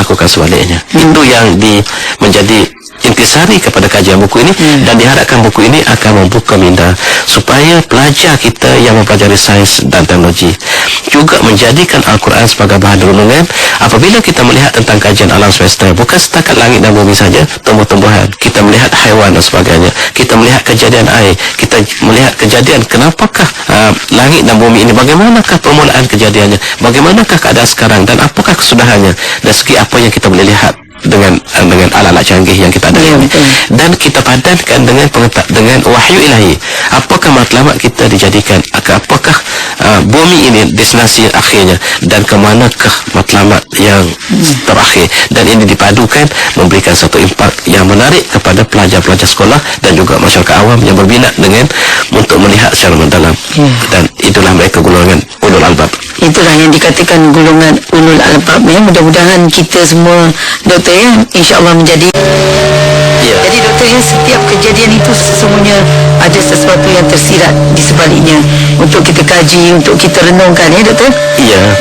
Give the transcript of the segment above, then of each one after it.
lakukan sebaliknya. Itu yang menjadi intisari kepada kajian buku ini, dan diharapkan buku ini akan membuka minda supaya pelajar kita yang mempelajari sains dan teknologi juga menjadikan Al-Quran sebagai bahan renungan. Apabila kita melihat tentang kajian alam semesta, bukan setakat langit dan bumi saja, tumbuh-tumbuhan, kita melihat haiwan dan sebagainya, kita melihat kejadian air, kita melihat kejadian kenapakah langit dan bumi ini, bagaimanakah permulaan kejadiannya, bagaimanakah keadaan sekarang, dan apakah kesudahannya, dari segi apa yang kita boleh lihat dengan alat-alat canggih yang kita ada ini. Dan kita padankan dengan wahyu ilahi. Apakah matlamat kita dijadikan, apakah bumi ini destinasi akhirnya, dan ke manakah matlamat yang terakhir, dan ini dipadukan memberikan satu impak yang menarik kepada pelajar-pelajar sekolah dan juga masyarakat awam yang berminat dengan untuk melihat secara mendalam. Dan itulah mereka golongan ulul albab. Itulah yang dikatakan golongan ulul albab. Mudah-mudahan kita semua, doktor, ya, insya-Allah menjadi. Jadi doktor, ya, setiap kejadian itu sesungguhnya ada sesuatu yang tersirat di sebaliknya untuk kita kaji, untuk kita renungkan, ya doktor.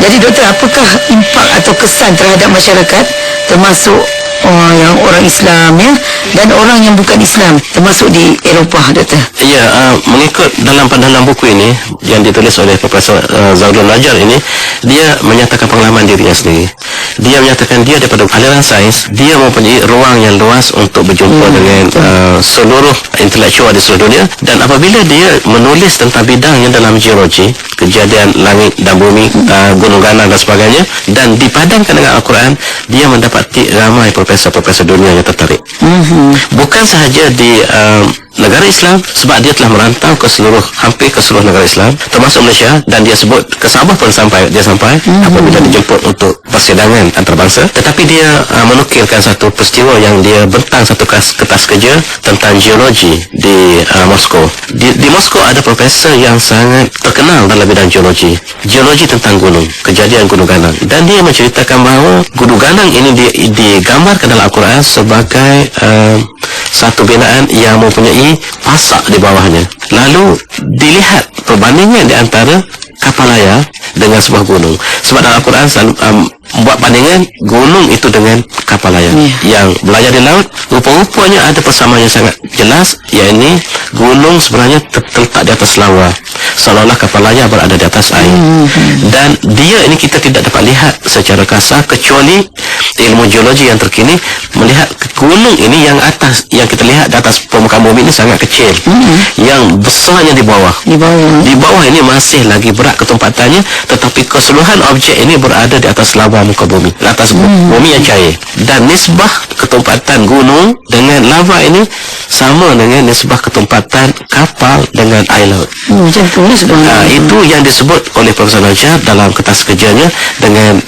Jadi doktor, apakah impak atau kesan terhadap masyarakat, termasuk yang orang Islam, ya, dan orang yang bukan Islam, termasuk di Eropah, doktor? Mengikut dalam pandangan buku ini yang ditulis oleh Profesor Zaulun Najjar ini, dia menyatakan pengalaman dirinya sendiri. Dia menyatakan dia daripada aliran sains, dia mempunyai ruang yang luas untuk berjumpa dengan seluruh intelektual di seluruh dunia, dan apabila dia menulis tentang bidangnya dalam geologi, kejadian langit dan bumi, gunung ganang dan sebagainya, dan dipadankan dengan Al-Quran, dia mendapati ramai profesor-profesor dunia yang tertarik. Bukan sahaja di negara Islam, sebab dia telah merantau ke hampir ke seluruh negara Islam, termasuk Malaysia, dan dia sebut ke Sabah pun sampai apabila dijemput untuk persidangan antarabangsa. Tetapi dia menukilkan satu peristiwa yang dia bentang satu kertas kerja tentang geologi di Moskow. Di Moskow ada profesor yang sangat terkenal dalam bidang geologi tentang gunung, kejadian gunung ganang, dan dia menceritakan bahawa gunung ganang ini digambarkan dalam Al-Quran sebagai satu binaan yang mempunyai pasak di bawahnya. Lalu dilihat perbandingan di antara kapal layar dengan sebuah gunung. Sebab dalam Al-Quran buat bandingan gunung itu dengan kapal layar yang berlayar di laut. Rupa-rupanya ada persamaan yang sangat jelas, yakni gunung sebenarnya terletak di atas lawa, seolah-olah kapal layar berada di atas air. Dan dia ini kita tidak dapat lihat secara kasar, kecuali ilmu geologi yang terkini melihat gunung ini yang kita lihat di atas permukaan bumi ini sangat kecil. Yang besarnya di bawah. Di bawah ini masih lagi berat ketempatannya, tetapi keseluruhan objek ini berada di atas lawa muka bumi, di atas bumi yang cair. Dan nisbah ketempatan gunung dengan lava ini sama dengan nisbah ketempatan kapal dengan air laut. Itu yang disebut oleh Profesor Najjar dalam kertas kerjanya dengan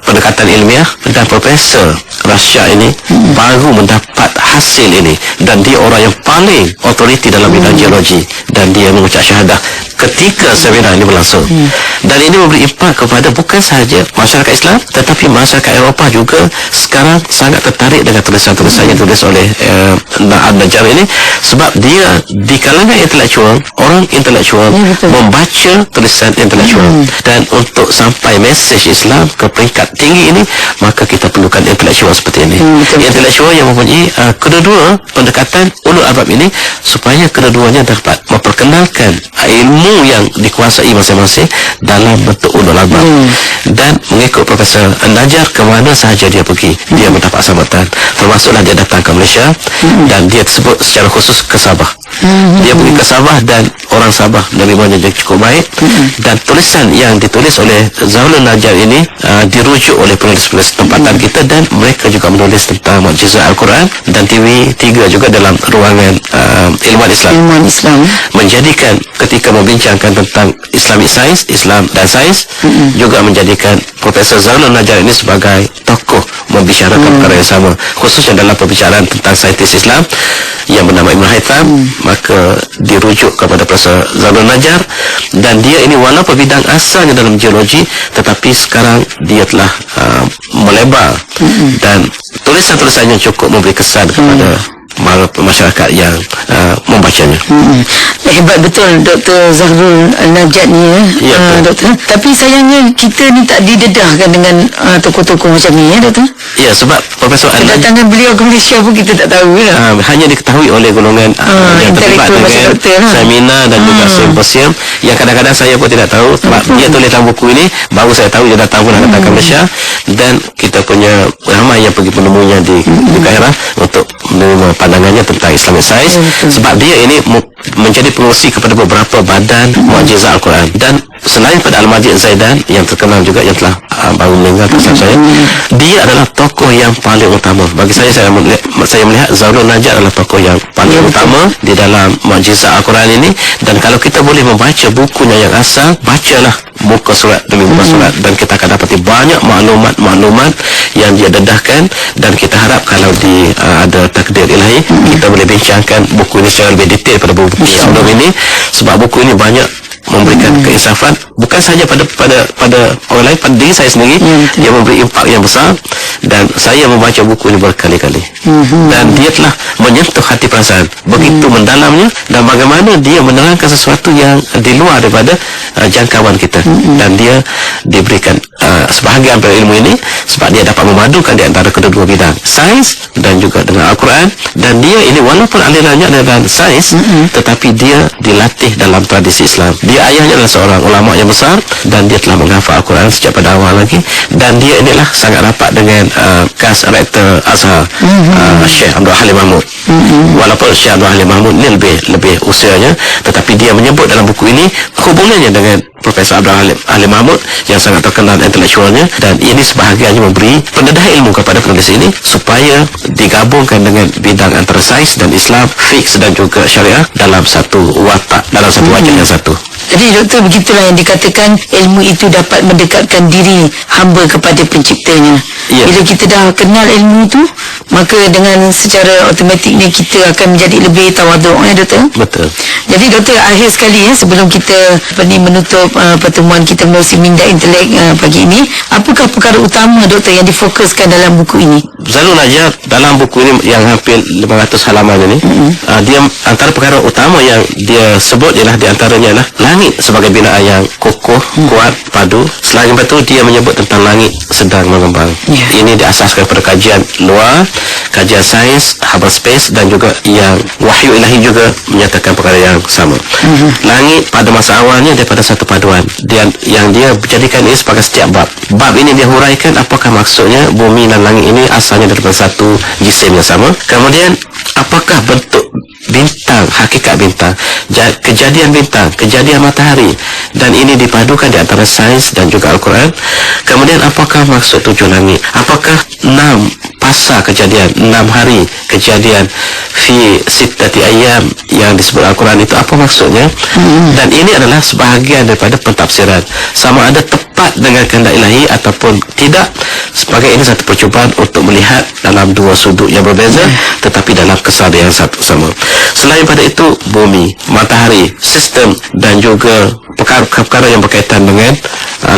pendekatan ilmiah, dan Profesor Rasya ini baru mendapat hasil ini, dan dia orang yang paling otoriti dalam bidang geologi, dan dia mengucap syahadah ketika seminar ini berlangsung. Dan ini memberi impak kepada bukan sahaja masyarakat Islam, tetapi masyarakat Eropah juga sekarang sangat tertarik dengan tulisan-tulisan yang ditulis oleh Najjar ini, sebab dia di kalangan intelektual, orang intelektual membaca tulisan intelektual, dan untuk sampai mesej Islam ke peringkat tinggi ini, maka kita perlukan intelektual seperti ini. Intelektual yang mempunyai kedua-dua pendekatan ulul albab ini, supaya kedua-duanya dapat memperkenalkan ilmu yang dikuasai masing-masing dalam bentuk ulul albab. Dan mengikut Profesor Najjar, ke mana sahaja dia pergi, dia mendapat sambutan, termasuklah dia datang ke Malaysia, dan dia tersebut secara khusus ke Sabah. Dia pergi ke Sabah, dan orang Sabah menerimanya cukup baik. Dan tulisan yang ditulis oleh Zaulun Najjar ini dirujuk oleh penulis-penulis tempatan kita, dan mereka juga menulis tentang mukjizat Al-Quran, dan TV3 juga dalam ruangan ilmuwan Islam menjadikan ketika membincangkan tentang Islamic Science, Islam dan Sains, juga menjadikan Profesor Zaulun Najjar ini sebagai tokoh membicarakan perkara yang sama, khususnya dalam perbicaraan tentang saintis Islam yang bernama Ibn Haytham. Maka dirujuk kepada Profesor Zaulun Najjar, dan dia ini walaupun bidang asalnya dalam geologi, tetapi sekarang dia telah melebar, dan tulisan-tulisannya cukup memberi kesan kepada masyarakat yang membacanya. Hebat betul Dr. Zahrul Najat ni Ya, Doktor. Tapi sayangnya kita ni tak didedahkan dengan tokoh-tokoh macam ni Doktor. Ya, sebab Profesor Al-Najat Kedatangan beliau ke Malaysia pun kita tak tahu lah. hanya diketahui oleh golongan yang terlibat intelektual macam dengan doktor lah. seminar dan juga simposium yang kadang-kadang saya pun tidak tahu sebab dia tulis dalam buku ini, baru saya tahu dia datang pun datang ke Malaysia, dan kita punya ramai yang pergi penemunya di Kairah untuk menerima pandangannya tentang Islamic Science, sebab dia ini menjadi pengurusi kepada beberapa badan mukjizat Al-Quran. Dan selain pada Al-Majid Zaidan yang terkenal juga, yang telah baru meninggal tak saya, dia adalah tokoh yang paling utama bagi saya melihat Zahrul Najat adalah tokoh yang paling utama di dalam mukjizat Al-Quran ini. Dan kalau kita boleh membaca bukunya yang asal, bacalah muka surat demi muka surat, dan kita akan dapati banyak maklumat yang dia dedahkan. Dan kita harap kalau ada takdir ilahi, kita boleh bincangkan buku ini secara lebih detail pada buku sebelum ini, sebab buku ini banyak memberikan keinsafan bukan sahaja pada orang lain, pada diri saya sendiri. Dia memberi impak yang besar, dan saya membaca buku ini berkali-kali, dan dia telah menyentuh hati perasaan begitu mendalamnya, dan bagaimana dia menerangkan sesuatu yang di luar daripada jangkauan kita. Dan dia diberikan sebahagian dari ilmu ini sebab dia dapat memadukan di antara kedua-dua bidang, sains dan juga dengan Al-Quran. Dan dia ini walaupun alirannya adalah sains, tetapi dia dilatih dalam tradisi Islam. Dia ayahnya adalah seorang ulama yang besar, dan dia telah menghafal Al-Quran sejak pada awal lagi. Dan dia inilah sangat rapat dengan kas rektor Azhar, Syekh Abdul Halim Mahmud. Walaupun Syekh Abdul Halim Mahmud ini lebih usianya, tetapi dia menyebut dalam buku ini hubungannya dengan Profesor Abdul Halim Mahmud yang sangat terkenal intelektualnya. Dan ini sebahagiannya memberi pendedahan ilmu kepada penulis ini supaya digabungkan dengan bidang antara sains dan Islam, fiqh dan juga syariah dalam satu watak, dalam satu wajah yang satu. Jadi doktor, begitulah yang dikatakan ilmu itu dapat mendekatkan diri hamba kepada penciptanya. Bila kita dah kenal ilmu itu, maka dengan secara automatiknya kita akan menjadi lebih tawaduk, doktor. Betul. Jadi doktor, akhir sekali sebelum kita menutup pertemuan kita melalui Minda Intelek pagi ini, apakah perkara utama doktor yang difokuskan dalam buku ini? Zahrul Najat dalam buku ini yang hampir 500 halaman ini, dia antara perkara utama yang dia sebut ialah di antaranya adalah langit sebagai binaan yang kokoh, kuat, padu. Selain itu dia menyebut tentang langit sedang mengembang. Ini diasaskan pada kajian luar, kajian sains, Hubble Space, dan juga yang wahyu ilahi juga menyatakan perkara yang sama. Langit pada masa awalnya daripada satu paduan, yang dia jadikan ini sebagai setiap bab ini dia huraikan apakah maksudnya bumi dan langit ini asalnya daripada satu jisim yang sama. Kemudian apakah bentuk bintang, hakikat bintang, kejadian bintang, kejadian matahari, dan ini dipadukan di antara sains dan juga Al-Quran. Kemudian apakah maksud 7 langit, apakah 6 fasa kejadian, 6 hari kejadian fi sittati ayyam yang disebut Al-Quran itu apa maksudnya. Dan ini adalah sebahagian daripada pentafsiran, sama ada tepat dengan kehendak ilahi ataupun tidak. Sebagai ini satu percubaan untuk melihat dalam dua sudut yang berbeza tetapi dalam kesan yang satu sama. Selain pada itu, bumi, matahari, sistem dan juga perkara-perkara yang berkaitan dengan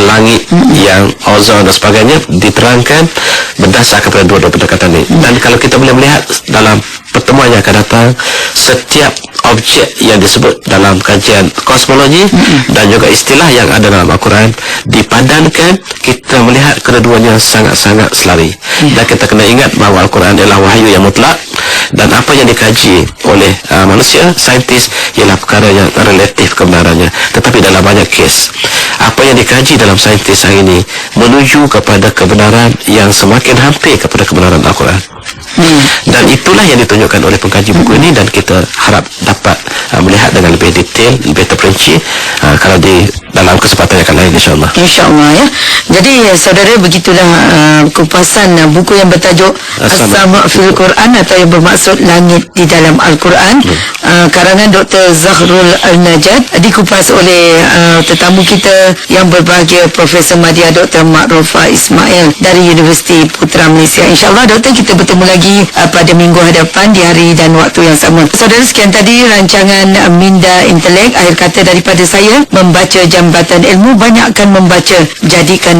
langit yang ozon dan sebagainya diterangkan berdasarkan pada dua-dua pendekatan ini. Dan kalau kita boleh melihat dalam pertemuan yang akan datang, setiap objek yang disebut dalam kajian kosmologi dan juga istilah yang ada dalam Al-Quran dipadankan, kita melihat kedua-duanya sangat-sangat selari. Dan kita kena ingat bahawa Al-Quran adalah wahyu yang mutlak, dan apa yang dikaji oleh manusia, saintis, ialah perkara yang relatif kebenarannya. Tetapi dalam banyak kes, apa yang dikaji dalam saintis hari ini menuju kepada kebenaran yang semakin hampir kepada kebenaran Al-Quran. Dan itulah yang ditunjukkan oleh pengkaji buku ini, dan kita harap dapat melihat dengan lebih detail, lebih terperinci kalau di dalam kesempatan yang akan lain, insyaAllah. InsyaAllah ya. Jadi saudara, begitulah kupasan buku yang bertajuk As-Sama' fil Quran, atau yang bermaksud langit di dalam Al-Quran, karangan Dr. Zahrul Najat, dikupas oleh tetamu kita yang berbahagia, Profesor Madya Dr. Makrofa Ismail dari Universiti Putra Malaysia. InsyaAllah doktor, kita bertemu lagi pada minggu hadapan di hari dan waktu yang sama. Saudara, sekian tadi rancangan Minda Intelek. Akhir kata daripada saya, membaca jambatan ilmu, banyakkan membaca, jadikan